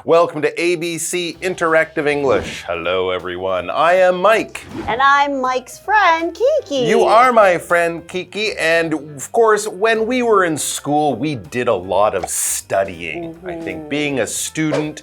Welcome to ABC Interactive English. Hello, everyone. I am Mike. And I'm Mike's friend, Kiki. You are my friend, Kiki. And of course, when we were in school, we did a lot of studying. I think being a student,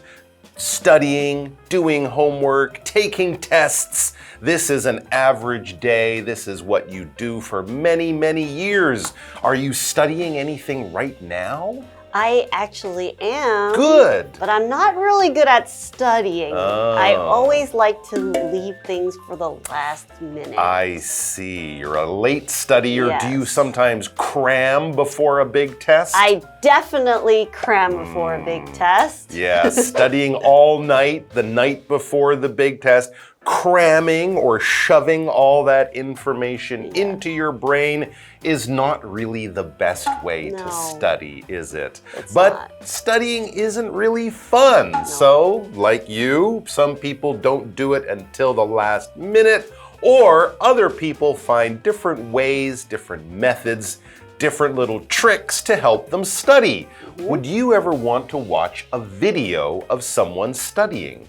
studying, doing homework, taking tests, this is an average day. This is what you do for many, many years. Are you studying anything right now? I actually am. Good. But I'm not really good at studying. I always like to leave things for the last minute. I see. You're a late studier. Yes. Do you sometimes cram before a big test? I definitely cram before a big test. Yeah, studying all night, the night before the big test, cramming or shoving all that information into your brain is not really the best way to study, is it? But studying isn't really fun. No. So, like you, some people don't do it until the last minute, or other people find different ways, different methods, different little tricks to help them study. Would you ever want to watch a video of someone studying?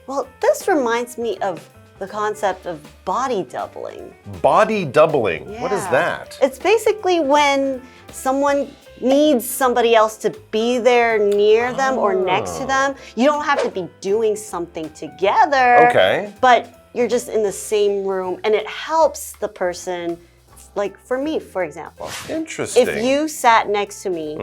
Well, this reminds me of the concept of body doubling. Body doubling? Yeah. What is that? It's basically when someone needs somebody else to be there near them or next to them. You don't have to be doing something together. Okay. But you're just in the same room and it helps the person, like for me, for example. Interesting. If you sat next to me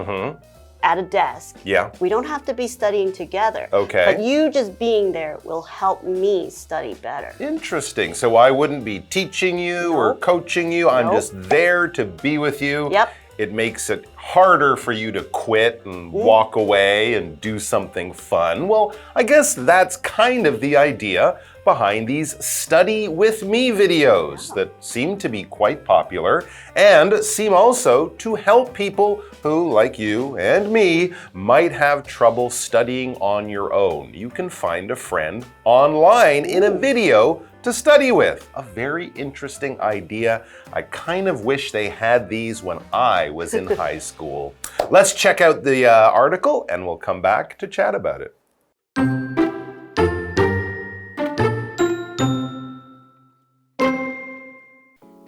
at a desk, we don't have to be studying together. Okay. But you just being there will help me study better. Interesting. So I wouldn't be teaching you or coaching you. I'm just there to be with you. Yep. It makes it harder for you to quit and walk away and do something fun. Well, I guess that's kind of the idea behind these Study With Me videos that seem to be quite popular and seem also to help people who, like you and me, might have trouble studying on your own. You can find a friend online in a video to study with. A very interesting idea. I kind of wish they had these when I was in high school. Let's check out the article and we'll come back to chat about it.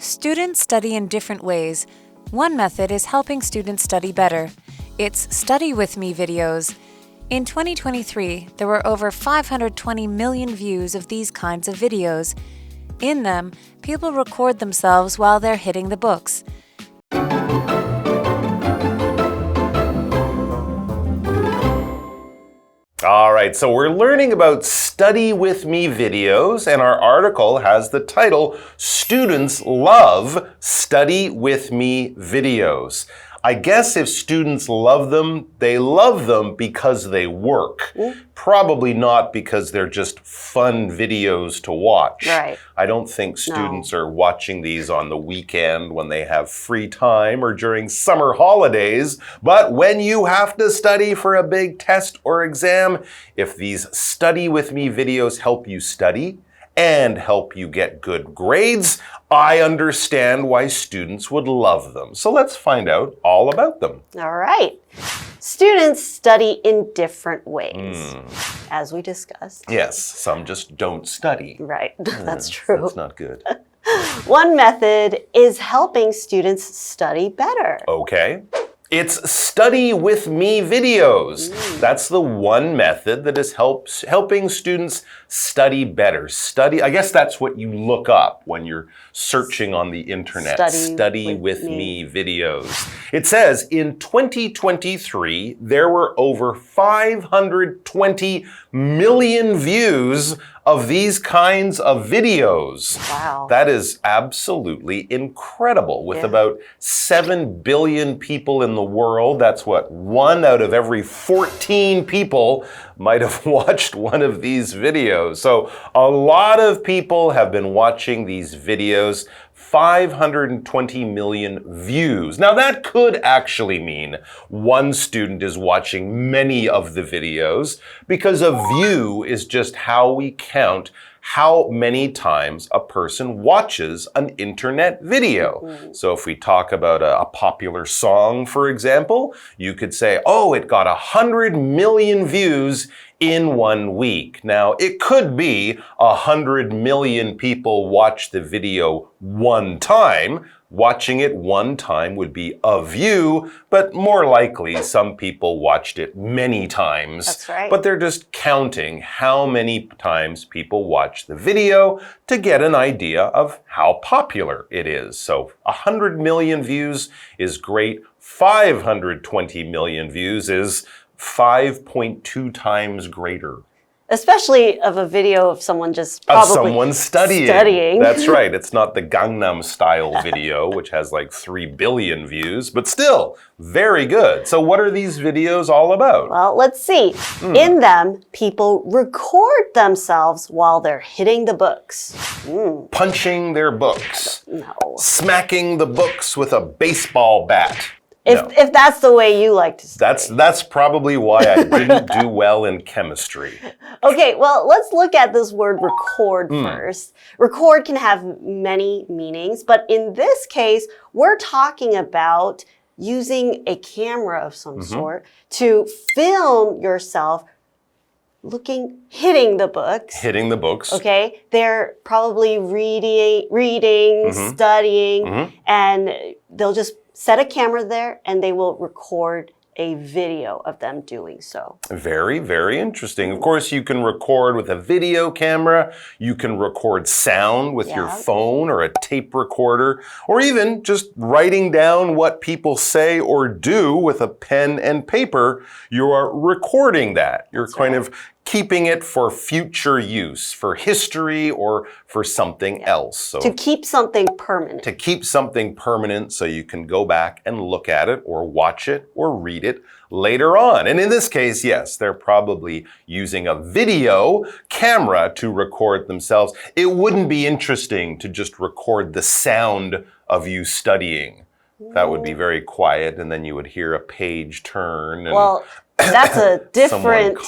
Students study in different ways. One method is helping students study better. It's Study With Me videos. In 2023, there were over 520 million views of these kinds of videos. In them, people record themselves while they're hitting the books. All right, so we're learning about Study With Me videos, and our article has the title, Students Love Study With Me videos. I guess if students love them, they love them because they work. Probably not because they're just fun videos to watch. Right. I don't think students are watching these on the weekend when they have free time or during summer holidays. But when you have to study for a big test or exam, if these Study With Me videos help you study and help you get good grades, I understand why students would love them. So let's find out all about them. All right. Students study in different ways, as we discussed. Yes, some just don't study. Right, that's true. That's not good. One method is helping students study better. Okay. It's Study With Me videos. That's the one method that is helping students study better. I guess that's what you look up when you're searching on the internet. Study with me videos. It says in 2023, there were over 520 million views of these kinds of videos. Wow. That is absolutely incredible. With about 7 billion people in the world, that's what, 1 out of every 14 people might have watched one of these videos. So a lot of people have been watching these videos. 520 million views. Now that could actually mean one student is watching many of the videos, because a view is just how we count how many times a person watches an internet video. So if we talk about a popular song, for example, you could say, oh, it got 100 million views in 1 week. Now, it could be 100 million people watch the video one time. Watching it one time would be a view, but more likely some people watched it many times. That's right. But they're just counting how many times people watch the video to get an idea of how popular it is. So 100 million views is great. 520 million views is 5.2 times greater. Especially of a video of someone just probably of someone studying. That's right. It's not the Gangnam Style video, which has like 3 billion views, but still very good. So what are these videos all about? Well, let's see. In them, people record themselves while they're hitting the books. Punching their books. No. Smacking the books with a baseball bat. If that's the way you like to study. That's probably why I didn't do well in chemistry. Okay, well, let's look at this word record first. Record can have many meanings, but in this case, we're talking about using a camera of some sort to film yourself hitting the books. Hitting the books. Okay, they're probably reading, studying, and they'll just set a camera there and they will record a video of them doing so. Very, very interesting. Of course, you can record with a video camera. You can record sound with your phone or a tape recorder, or even just writing down what people say or do with a pen and paper. You are recording that. You're kind of keeping it for future use, for history or for something else. So to keep something permanent. To keep something permanent so you can go back and look at it or watch it or read it later on. And in this case, yes, they're probably using a video camera to record themselves. It wouldn't be interesting to just record the sound of you studying. That would be very quiet, and then you would hear a page turn. And well, that's a different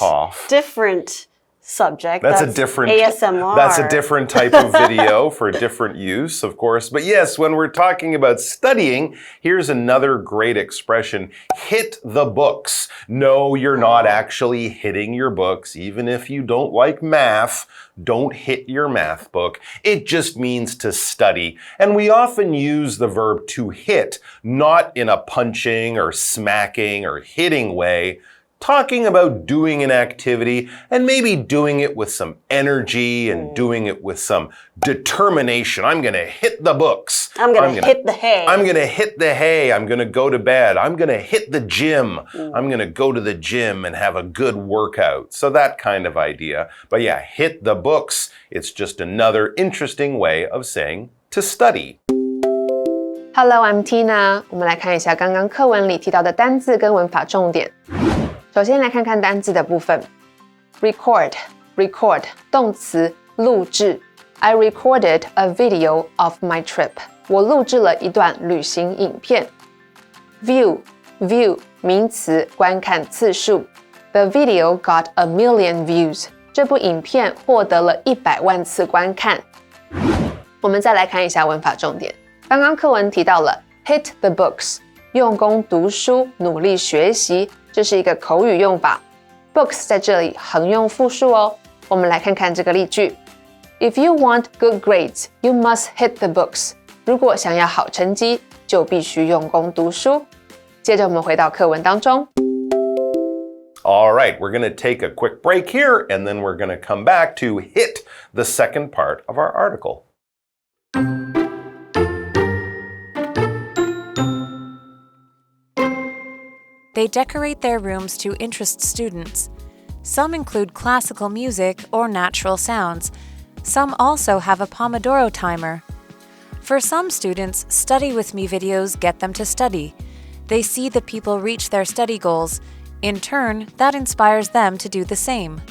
subject. That's a different ASMR. That's a different type of video for different use, of course. But yes, when we're talking about studying, here's another great expression: hit the books. No, you're not actually hitting your books. Even if you don't like math, don't hit your math book. It just means to study. And we often use the verb to hit, not in a punching or smacking or hitting way. Talking about doing an activity and maybe doing it with some energy and doing it with some determination. I'm going to hit the books. I'm going to hit the hay. I'm going to hit the hay. I'm going to go to bed. I'm going to hit the gym. I'm going to go to the gym and have a good workout. So that kind of idea. But yeah, hit the books. It's just another interesting way of saying to study. Hello, I'm Tina. 我们来看一下刚刚课文里提到的单字跟文法重点。首先来看看单字的部分 record 动词录制 I recorded a video of my trip 我录制了一段旅行影片 view 名词观看次数 The video got a million views 这部影片获得了100万次观看我们再来看一下文法重点刚刚课文提到了 hit the books 用功读书努力学习这是一个口语用法 Books 在这里横用复数哦我们来看看这个例句 If you want good grades, you must hit the books 如果想要好成绩就必须用功读书接着我们回到课文当中 All right, we're going to take a quick break here and then we're going to come back to hit the second part of our article. They decorate their rooms to interest students. Some include classical music or natural sounds. Some also have a Pomodoro timer. For some students, Study With Me videos get them to study. They see the people reach their study goals. In turn, that inspires them to do the same.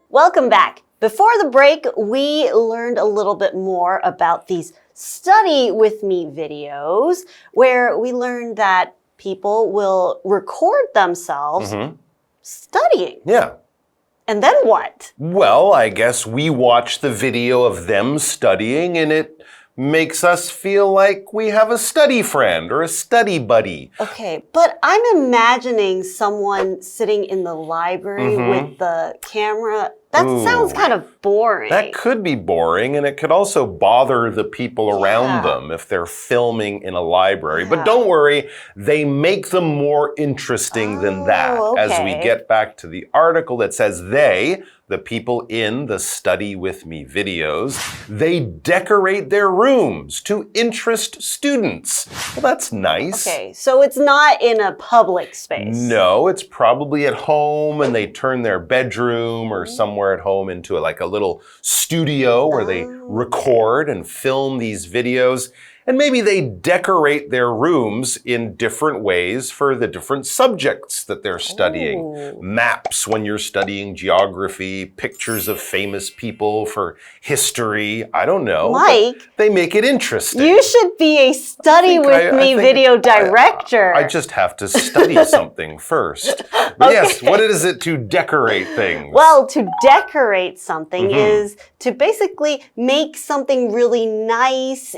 Welcome back. Before the break, we learned a little bit more about these Study With Me videos, where we learned that people will record themselves studying. Yeah. And then what? Well, I guess we watch the video of them studying and it makes us feel like we have a study friend or a study buddy. Okay, but I'm imagining someone sitting in the library with the camera. That sounds kind of boring. That could be boring, and it could also bother the people around them if they're filming in a library. But don't worry, they make them more interesting than that. As we get back to the article that says they, the people in the Study With Me videos, they decorate their rooms to interest students. Well, that's nice. Okay, so it's not in a public space. No, it's probably at home, and they turn their bedroom or somewhere at home into like a little studio where they record and film these videos. And maybe they decorate their rooms in different ways for the different subjects that they're studying. Maps when you're studying geography, pictures of famous people for history. I don't know. Mike, they make it interesting. You should be a Study With Me video director. I just have to study something first. But yes, what is it to decorate things? Well, to decorate something is to basically make something really nice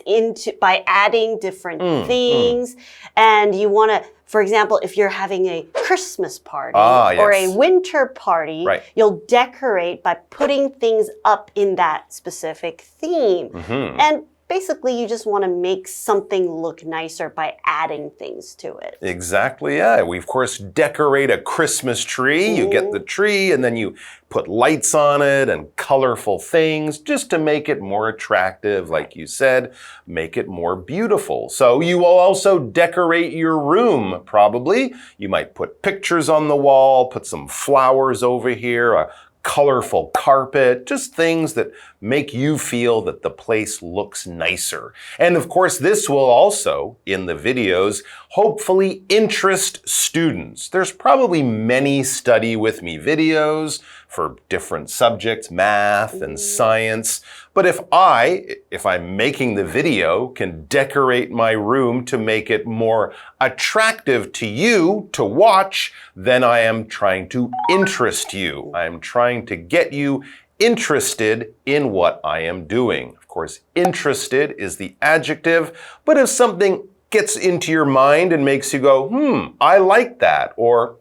by adding different things. And you want to, for example, if you're having a Christmas party or a winter party, you'll decorate by putting things up in that specific theme. And basically, you just want to make something look nicer by adding things to it. Exactly, yeah. We, of course, decorate a Christmas tree. You get the tree, and then you put lights on it and colorful things just to make it more attractive, like you said, make it more beautiful. So you will also decorate your room, probably. You might put pictures on the wall, put some flowers over here, a colorful carpet, just things that make you feel that the place looks nicer. And of course, this will also, in the videos, hopefully interest students. There's probably many Study With Me videos for different subjects, math and science. But if I'm making the video, can decorate my room to make it more attractive to you to watch, then I am trying to interest you. I am trying to get you interested in what I am doing. Of course, interested is the adjective, but if something gets into your mind and makes you go, I like that, or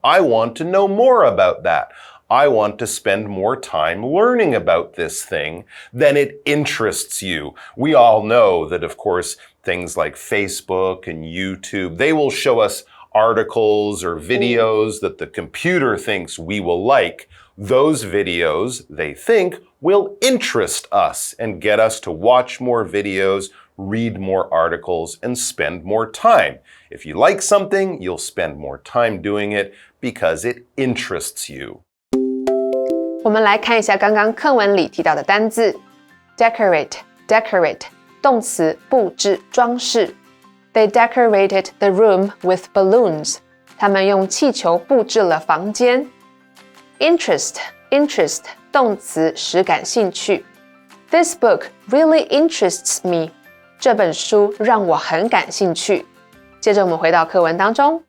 I want to know more about that, I want to spend more time learning about this thing, then it interests you. We all know that, of course, things like Facebook and YouTube, they will show us articles or videos that the computer thinks we will like. Those videos, they think, will interest us and get us to watch more videos, read more articles, and spend more time. If you like something, you'll spend more time doing it because it interests you. 我们来看一下刚刚课文里提到的单字 decorate 动词布置装饰 They decorated the room with balloons 他们用气球布置了房间 interest 动词使感兴趣 This book really interests me 这本书让我很感兴趣接着我们回到课文当中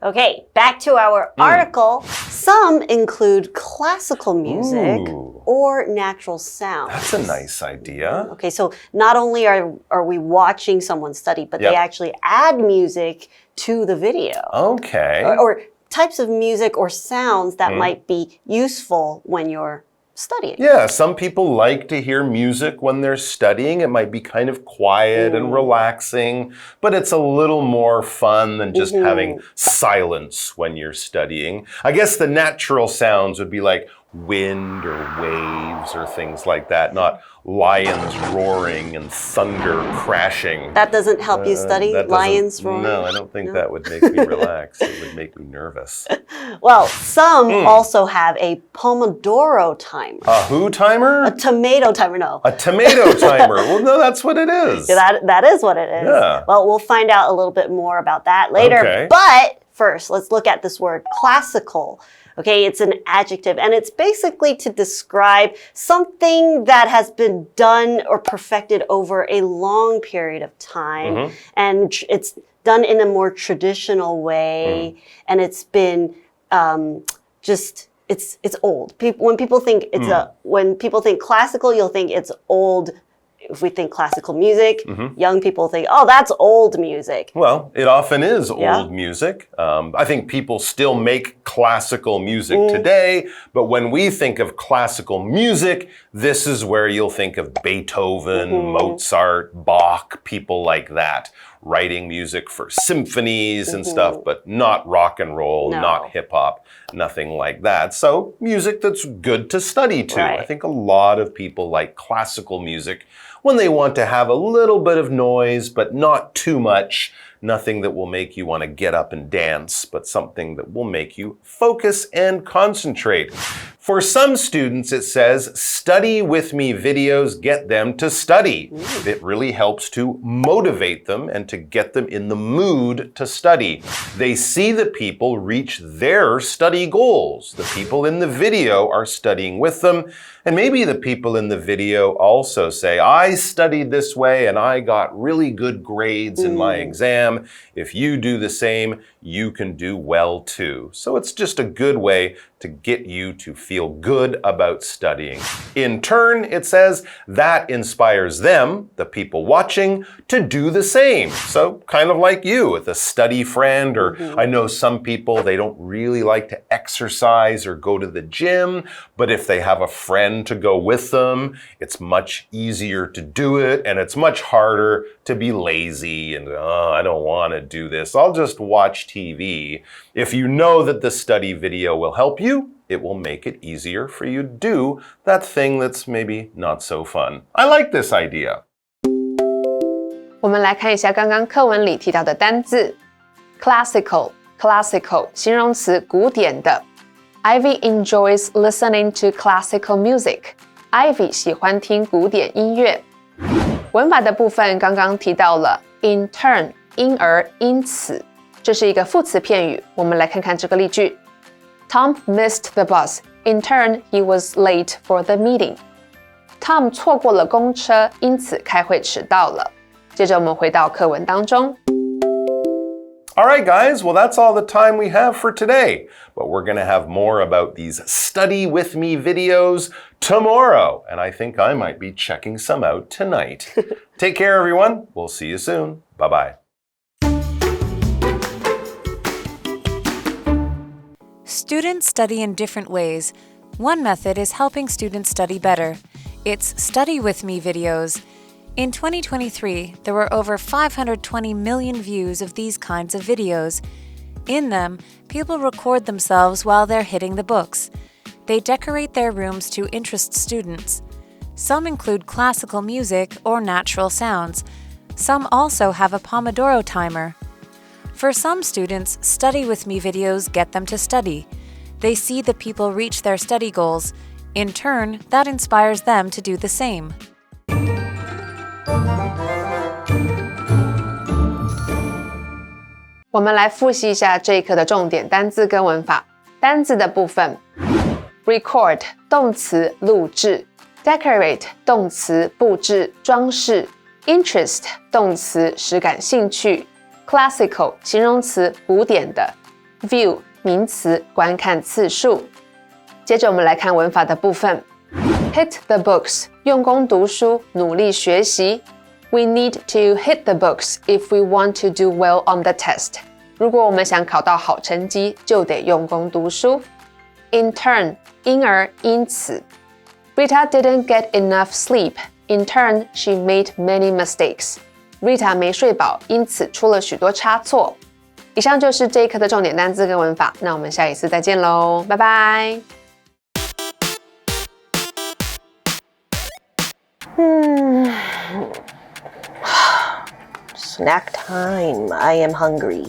Okay, back to our article. Some include classical music or natural sounds. That's a nice idea. Okay, so not only are we watching someone study, but they actually add music to the video. Okay. Or types of music or sounds that might be useful when you're studying. Yeah, some people like to hear music when they're studying. It might be kind of quiet and relaxing, but it's a little more fun than just having silence when you're studying. I guess the natural sounds would be like wind or waves or things like that, not lions roaring and thunder crashing. That doesn't help you study, lions roaring? No, I don't think that would make me relax. It would make me nervous. Well, some also have a Pomodoro timer. A who timer? A tomato timer, no. A tomato timer. Well, no, that's what it is. That is what it is. Yeah. Well, we'll find out a little bit more about that later. Okay. But first, let's look at this word classical. Okay, it's an adjective, and it's basically to describe something that has been done or perfected over a long period of time, and it's done in a more traditional way, and it's been it's old. When people think when people think classical, you'll think it's old if we think classical music, young people think, oh, that's old music. Well, it often is Yeah. old music. I think people still make classical music today, but when we think of classical music, this is where you'll think of Beethoven, Mozart, Bach, people like that, writing music for symphonies and stuff, but not rock and roll, No. not hip hop, nothing like that. So music that's good to study to. Right. I think a lot of people like classical music when they want to have a little bit of noise, but not too much. Nothing that will make you want to get up and dance, but something that will make you focus and concentrate. For some students, it says, study with me videos get them to study. It really helps to motivate them and to get them in the mood to study. They see the people reach their study goals. The people in the video are studying with them. And maybe the people in the video also say, I studied this way and I got really good grades in my exam. If you do the same, you can do well too. So it's just a good way to get you to feel good about studying. In turn, it says that inspires them, the people watching, to do the same. So kind of like you with a study friend, or I know some people, they don't really like to exercise or go to the gym, but if they have a friend to go with them, it's much easier to do it, and it's much harder to be lazy and, oh, I don't want to do this. I'll just watch TV. If you know that the study video will help you, it will make it easier for you to do that thing that's maybe not so fun. I like this idea. 我们来看一下刚刚课文里提到的单字 classical 形容词古典的 Ivy enjoys listening to classical music. Ivy 喜欢听古典音乐。文法的部分刚刚提到了 in turn 因而因此，这是一个副词片语。我们来看看这个例句。Tom missed the bus. In turn, he was late for the meeting. Tom 错过了公车，因此开会迟到了。接着我们回到课文当中。All right, guys, well, that's all the time we have for today. But we're going to have more about these Study With Me videos tomorrow. And I think I might be checking some out tonight. Take care, everyone. We'll see you soon. Bye-bye. Students study in different ways. One method is helping students study better. It's Study With Me videos. In 2023, there were over 520 million views of these kinds of videos. In them, people record themselves while they're hitting the books. They decorate their rooms to interest students. Some include classical music or natural sounds. Some also have a Pomodoro timer. For some students, Study With Me videos get them to study. They see the people reach their study goals. In turn, that inspires them to do the same. 我们来复习一下这一课的重点单字跟文法。单字的部分 record 动词录制 decorate 动词布置装饰 interest 动词使感兴趣 classical 形容词古典的 view 名词观看次数。接着我们来看文法的部分 hit the books 用功读书努力学习We need to hit the books if we want to do well on the test. 如果我们想考到好成绩，就得用功读书。In turn, 因而因此。Rita didn't get enough sleep. In turn, she made many mistakes. Rita 没睡饱，因此出了许多差错。以上就是这一课的重点单字跟文法，那我们下一次再见喽，拜拜。Snack time. I am hungry.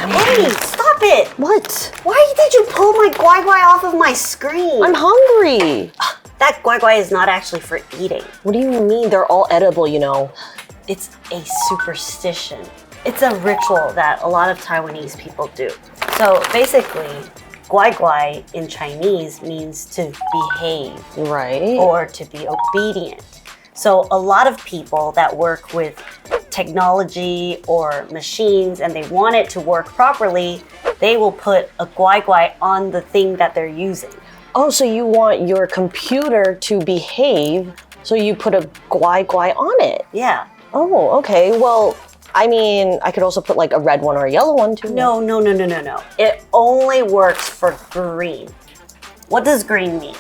Hey, stop it! What? Why did you pull my Guai Guai off of my screen? I'm hungry. That Guai Guai is not actually for eating. What do you mean? They're all edible, you know. It's a superstition. It's a ritual that a lot of Taiwanese people do. So basically, Guai Guai in Chinese means to behave. Right. Or to be obedient. So a lot of people that work with technology or machines and they want it to work properly, they will put a Guai Guai on the thing that they're using. Oh, so you want your computer to behave, so you put a Guai Guai on it. Yeah. Oh, okay. Well, I mean, I could also put like a red one or a yellow one too. No. It only works for green. What does green mean?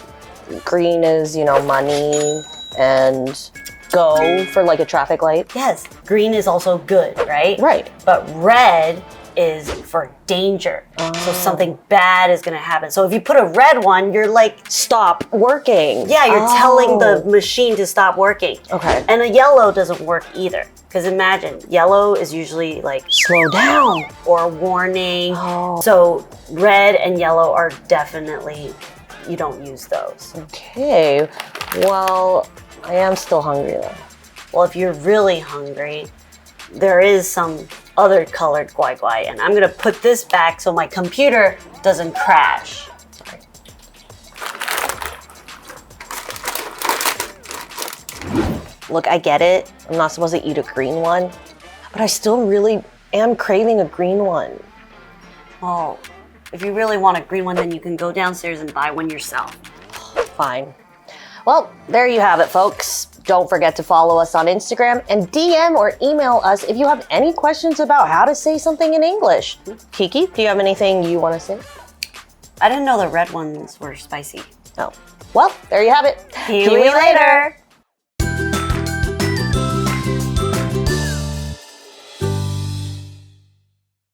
Green is, money, and go for like a traffic light. Yes, green is also good, right? Right. But red is for danger. So something bad is going to happen. So if you put a red one, you're like, Stop working. yeah, you're telling the machine to stop working. Okay. And a yellow doesn't work either. Because imagine, yellow is usually like Slow down. or warning. Oh. So red and yellow are definitely, you don't use those. Okay. Well, I am still hungry though. Well, if you're really hungry, there is some other colored Guai Guai, and I'm gonna put this back so my computer doesn't crash. Look, I get it. I'm not supposed to eat a green one, but I still really am craving a green one. Oh, if you really want a green one, then you can go downstairs and buy one yourself. Fine. Well, there you have it, folks. Don't forget to follow us on Instagram and DM or email us if you have any questions about how to say something in English. Kiki, do you have anything you want to say? I didn't know the red ones were spicy. Oh, well, there you have it. See you later.